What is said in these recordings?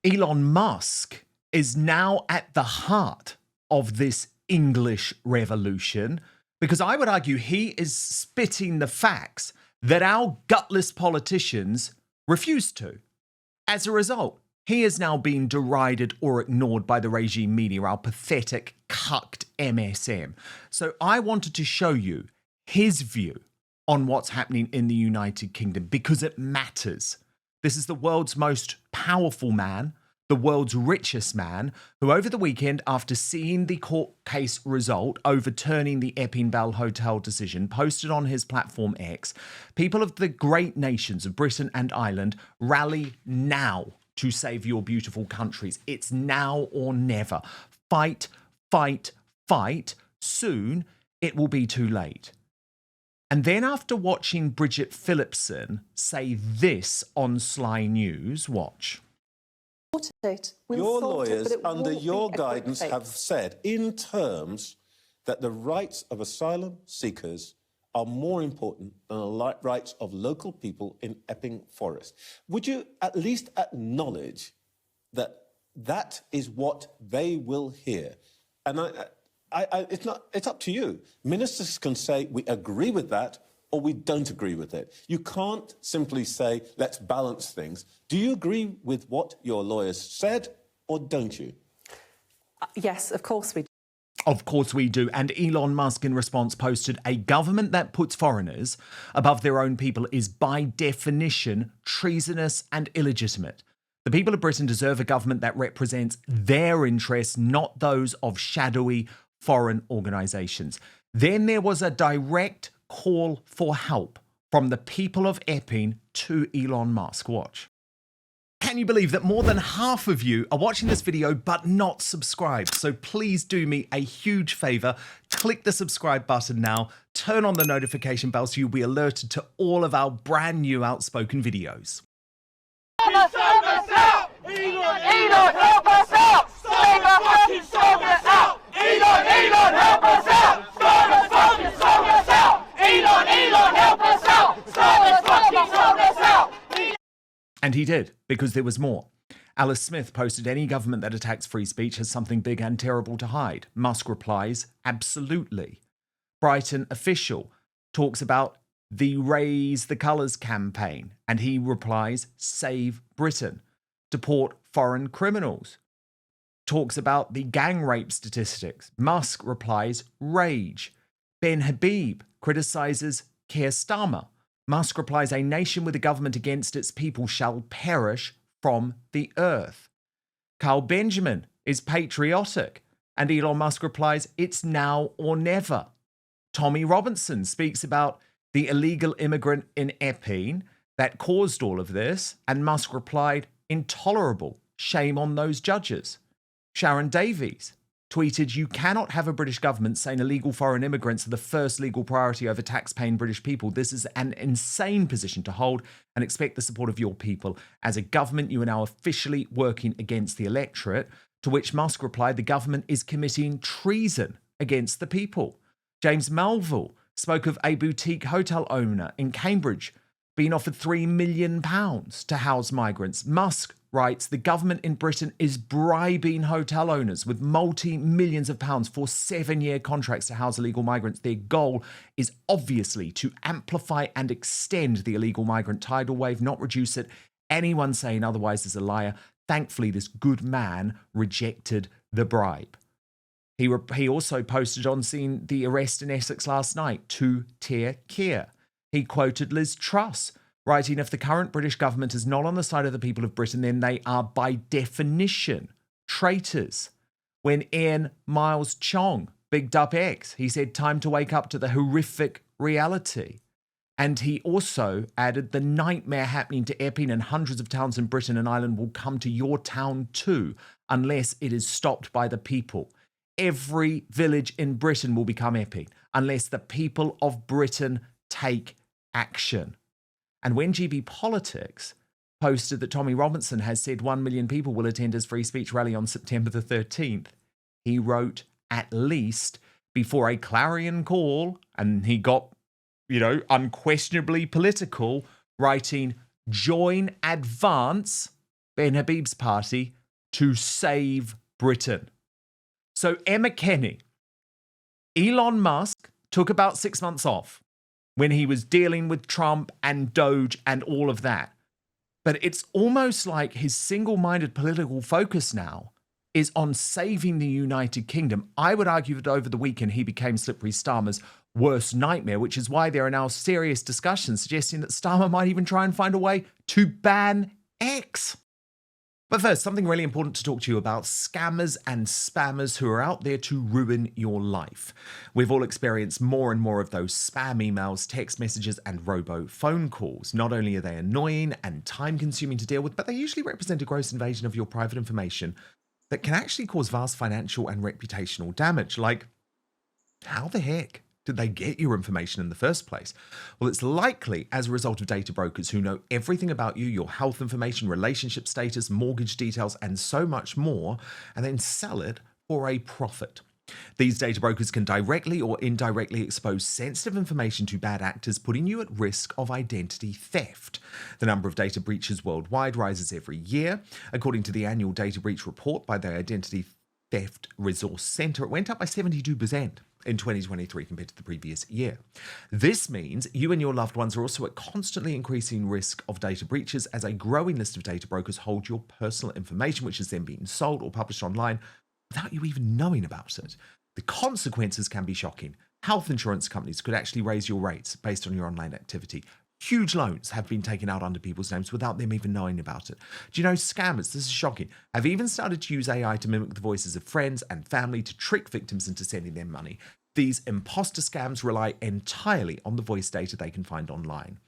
Elon Musk is now at the heart of this English revolution because I would argue he is spitting the facts that our gutless politicians refuse to. As a result, he is now being derided or ignored by the regime media, our pathetic, cucked MSM. So I wanted to show you his view on what's happening in the United Kingdom because it matters. This is the world's most powerful man, the world's richest man, who over the weekend, after seeing the court case result overturning the Epping Bell Hotel decision, posted on his platform X, people of the great nations of Britain and Ireland, rally now to save your beautiful countries. It's now or never. Fight, fight, fight. Soon it will be too late. And then after watching Bridget Phillipson say this on Sly News, watch. Your lawyers, under your guidance, have said in terms that the rights of asylum seekers are more important than the rights of local people in Epping Forest. Would you at least acknowledge that that is what they will hear? And it's up to you. Ministers can say, we agree with that, or we don't agree with it. You can't simply say, let's balance things. Do you agree with what your lawyers said, or don't you? Yes, of course we do. Of course we do. And Elon Musk, in response, posted, a government that puts foreigners above their own people is by definition treasonous and illegitimate. The people of Britain deserve a government that represents their interests, not those of shadowy foreign organisations. Then there was a direct call for help from the people of Epping to Elon Musk. Watch. Can you believe that more than half of you are watching this video but not subscribed? So please do me a huge favour. Click the subscribe button now. Turn on the notification bell so you'll be alerted to all of our brand new Outspoken videos. Help us out! Elon, help us out! Starmer fucking sold us out! Elon, help us out! Starmer fucking sold us out! Elon, help us out! Starmer fucking sold us out! And he did, because there was more. Alice Smith posted, any government that attacks free speech has something big and terrible to hide. Musk replies, absolutely. Brighton official talks about the Raise the Colours campaign, and he replies, save Britain. Deport foreign criminals. Talks about the gang rape statistics. Musk replies, rage. Ben Habib criticises Keir Starmer. Musk replies, a nation with a government against its people shall perish from the earth. Carl Benjamin is patriotic, and Elon Musk replies, it's now or never. Tommy Robinson speaks about the illegal immigrant in Epping that caused all of this, and Musk replied, intolerable, shame on those judges. Sharon Davies tweeted, you cannot have a British government saying illegal foreign immigrants are the first legal priority over tax-paying British people. This is an insane position to hold and expect the support of your people. As a government, you are now officially working against the electorate, to which Musk replied, the government is committing treason against the people. James Melville spoke of a boutique hotel owner in Cambridge being offered £3 million to house migrants. Musk writes, the government in Britain is bribing hotel owners with multi-millions of pounds for 7-year contracts to house illegal migrants. Their goal is obviously to amplify and extend the illegal migrant tidal wave, not reduce it. Anyone saying otherwise is a liar. Thankfully, this good man rejected the bribe. He also posted on seeing the arrest in Essex last night to Keir Starmer. He quoted Liz Truss, writing, if the current British government is not on the side of the people of Britain, then they are by definition traitors. When Ian Miles Chong bigged up X, he said, time to wake up to the horrific reality. And he also added, the nightmare happening to Epping and hundreds of towns in Britain and Ireland will come to your town too, unless it is stopped by the people. Every village in Britain will become Epping, unless the people of Britain take action. And when GB Politics posted that Tommy Robinson has said 1 million people will attend his free speech rally on September the 13th, he wrote, at least, before a clarion call, and he got, unquestionably political, writing, join advance, Ben Habib's party to save Britain. So Emma Kenny, Elon Musk took about 6 months off when he was dealing with Trump and Doge and all of that. But it's almost like his single-minded political focus now is on saving the United Kingdom. I would argue that over the weekend he became Slippery Starmer's worst nightmare, which is why there are now serious discussions suggesting that Starmer might even try and find a way to ban X. But first, something really important to talk to you about: scammers and spammers who are out there to ruin your life. We've all experienced more and more of those spam emails, text messages, and robo phone calls. Not only are they annoying and time-consuming to deal with, but they usually represent a gross invasion of your private information that can actually cause vast financial and reputational damage. Like, how the heck did they get your information in the first place? Well, it's likely as a result of data brokers who know everything about you, your health information, relationship status, mortgage details, and so much more, and then sell it for a profit. These data brokers can directly or indirectly expose sensitive information to bad actors, putting you at risk of identity theft. The number of data breaches worldwide rises every year. According to the annual data breach report by the Identity Theft Resource Center, it went up by 72% in 2023 compared to the previous year. This means you and your loved ones are also at constantly increasing risk of data breaches, as a growing list of data brokers hold your personal information, which is then being sold or published online without you even knowing about it. The consequences can be shocking. Health insurance companies could actually raise your rates based on your online activity. Huge loans have been taken out under people's names without them even knowing about it. Do you know scammers, this is shocking, have even started to use AI to mimic the voices of friends and family to trick victims into sending them money. These imposter scams rely entirely on the voice data they can find online.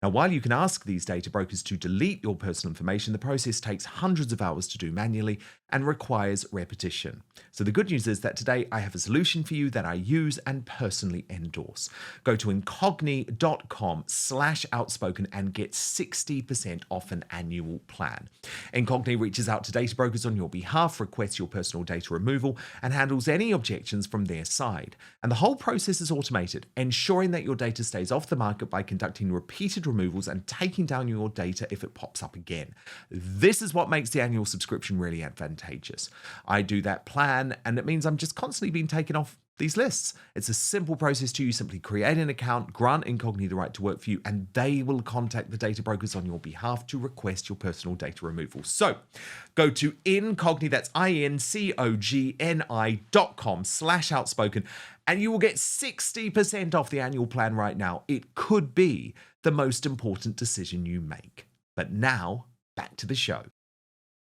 Now, while you can ask these data brokers to delete your personal information, the process takes hundreds of hours to do manually and requires repetition. So the good news is that today I have a solution for you that I use and personally endorse. Go to incogni.com/outspoken and get 60% off an annual plan. Incogni reaches out to data brokers on your behalf, requests your personal data removal, and handles any objections from their side. And the whole process is automated, ensuring that your data stays off the market by conducting repeated removals and taking down your data if it pops up again. This is what makes the annual subscription really advantageous. I do that plan, and it means I'm just constantly being taken off these lists. It's a simple process to you. Simply create an account, grant Incogni the right to work for you, and they will contact the data brokers on your behalf to request your personal data removal. So go to Incogni, that's incogni.com/outspoken, and you will get 60% off the annual plan right now. It could be the most important decision you make. But now, back to the show.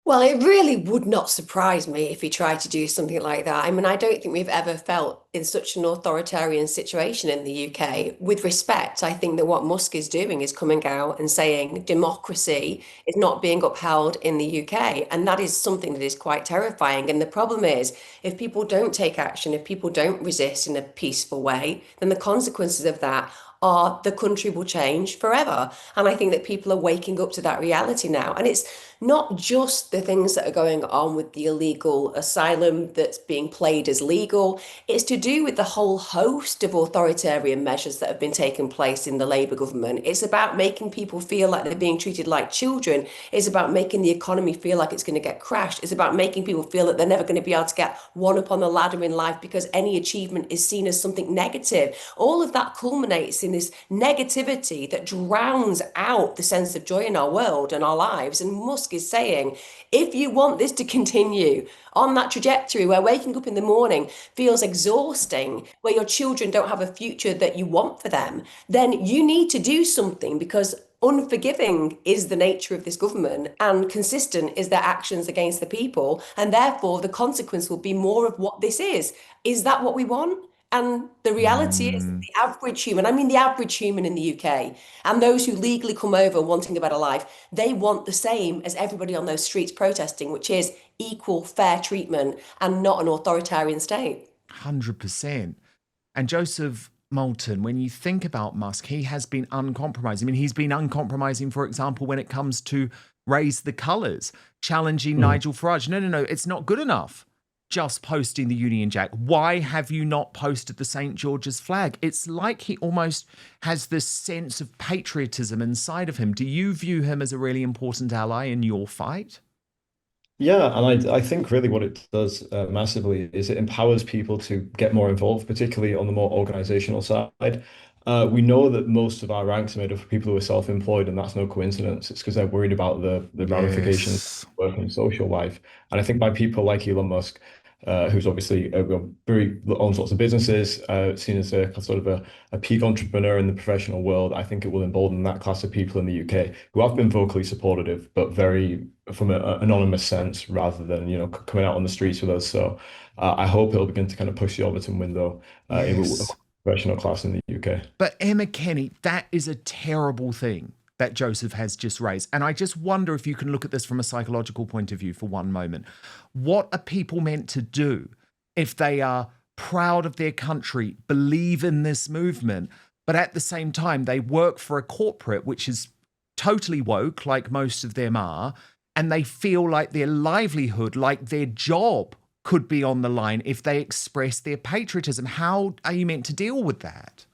Well, it really would not surprise me if he tried to do something like that. I mean, I don't think we've ever felt in such an authoritarian situation in the UK. With respect, I think that what Musk is doing is coming out and saying democracy is not being upheld in the UK. And that is something that is quite terrifying. And the problem is, if people don't take action, if people don't resist in a peaceful way, then the consequences of that are the country will change forever. And I think that people are waking up to that reality now. And it's not just the things that are going on with the illegal asylum that's being played as legal. It's to do with the whole host of authoritarian measures that have been taking place in the Labour government. It's about making people feel like they're being treated like children. It's about making the economy feel like it's going to get crashed. It's about making people feel that they're never going to be able to get one up on the ladder in life because any achievement is seen as something negative. All of that culminates in this negativity that drowns out the sense of joy in our world and our lives. And Musk is saying, if you want this to continue on that trajectory where waking up in the morning feels exhausting, where your children don't have a future that you want for them, then you need to do something, because unforgiving is the nature of this government and consistent is their actions against the people. And therefore, the consequence will be more of what this is. Is that what we want? And the reality is the average human, I mean the average human in the UK, and those who legally come over wanting a better life, they want the same as everybody on those streets protesting, which is equal, fair treatment and not an authoritarian state. 100%. And Joseph Moulton, when you think about Musk, he has been uncompromising. I mean, he's been uncompromising, for example, when it comes to raise the colours, challenging Nigel Farage. No, it's not good enough. Just posting the Union Jack. Why have you not posted the St. George's flag? It's like he almost has this sense of patriotism inside of him. Do you view him as a really important ally in your fight? Yeah, and I think really what it does massively is it empowers people to get more involved, particularly on the more organizational side. We know that most of our ranks are made up of people who are self-employed, and that's no coincidence. It's because they're worried about the ramifications of Yes. work and social life. And I think by people like Elon Musk, who's obviously very owns lots of businesses, seen as a sort of a peak entrepreneur in the professional world, I think it will embolden that class of people in the UK who have been vocally supportive, but very from an anonymous sense rather than coming out on the streets with us. So I hope it'll begin to kind of push the Overton window in a Yes. professional class in the UK. But Emma Kenny, that is a terrible thing that Joseph has just raised. And I just wonder if you can look at this from a psychological point of view for one moment. What are people meant to do if they are proud of their country, believe in this movement, but at the same time they work for a corporate which is totally woke, like most of them are, and they feel like their livelihood, like their job could be on the line if they express their patriotism? How are you meant to deal with that?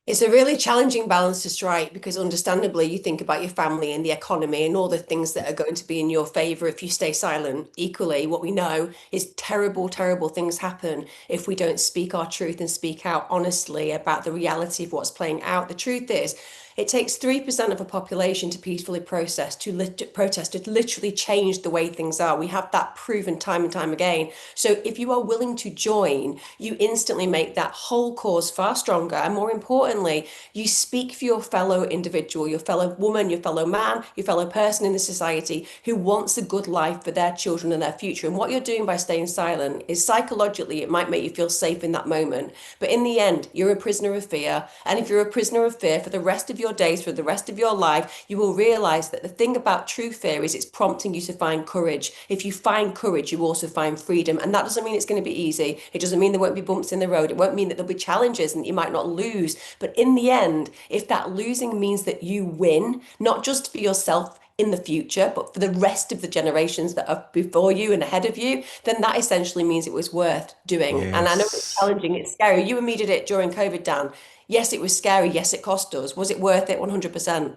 It's a really challenging balance to strike because understandably you think about your family and the economy and all the things that are going to be in your favor if you stay silent. Equally, what we know is terrible, terrible things happen if we don't speak our truth and speak out honestly about the reality of what's playing out. The truth is, it takes 3% of a population to peacefully protest, to literally change the way things are. We have that proven time and time again. So if you are willing to join, you instantly make that whole cause far stronger. And more importantly, you speak for your fellow individual, your fellow woman, your fellow man, your fellow person in the society who wants a good life for their children and their future. And what you're doing by staying silent is psychologically, it might make you feel safe in that moment. But in the end, you're a prisoner of fear. And if you're a prisoner of fear for the rest of your days, for the rest of your life, you will realize that the thing about true fear is it's prompting you to find courage. If you find courage, you also find freedom. And that doesn't mean it's going to be easy. It doesn't mean there won't be bumps in the road. It won't mean that there'll be challenges and you might not lose. But in the end, if that losing means that you win, not just for yourself in the future, but for the rest of the generations that are before you and ahead of you, then that essentially means it was worth doing. Yes. And I know it's challenging, it's scary. You and me did it during COVID, Dan. Yes, it was scary. Yes, it cost us. Was it worth it? 100%.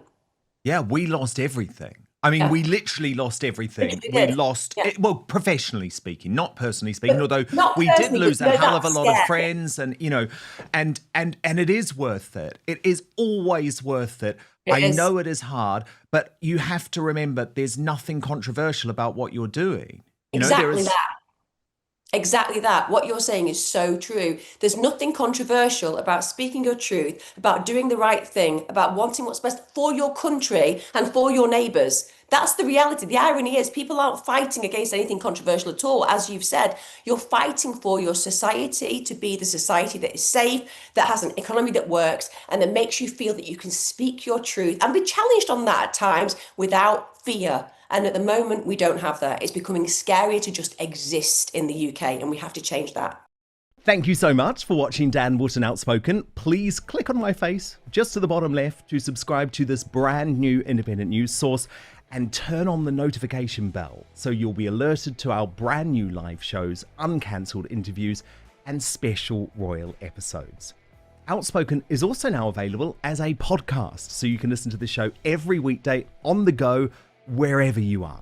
Yeah, we lost everything. I mean, we literally lost everything. We lost it, well, professionally speaking, not personally speaking, although we did lose a hell of a lot of friends and, and it is worth it. It is always worth it. I know it is hard, but you have to remember there's nothing controversial about what you're doing. Exactly that. Exactly that. What you're saying is so true. There's nothing controversial about speaking your truth, about doing the right thing, about wanting what's best for your country and for your neighbours. That's the reality. The irony is people aren't fighting against anything controversial at all. As you've said, you're fighting for your society to be the society that is safe, that has an economy that works, and that makes you feel that you can speak your truth and be challenged on that at times without fear. And at the moment, we don't have that. It's becoming scarier to just exist in the UK, and we have to change that. Thank you so much for watching Dan Wootton Outspoken. Please click on my face just to the bottom left to subscribe to this brand new independent news source and turn on the notification bell so you'll be alerted to our brand new live shows, uncancelled interviews, and special royal episodes. Outspoken is also now available as a podcast, so you can listen to the show every weekday on the go, wherever you are.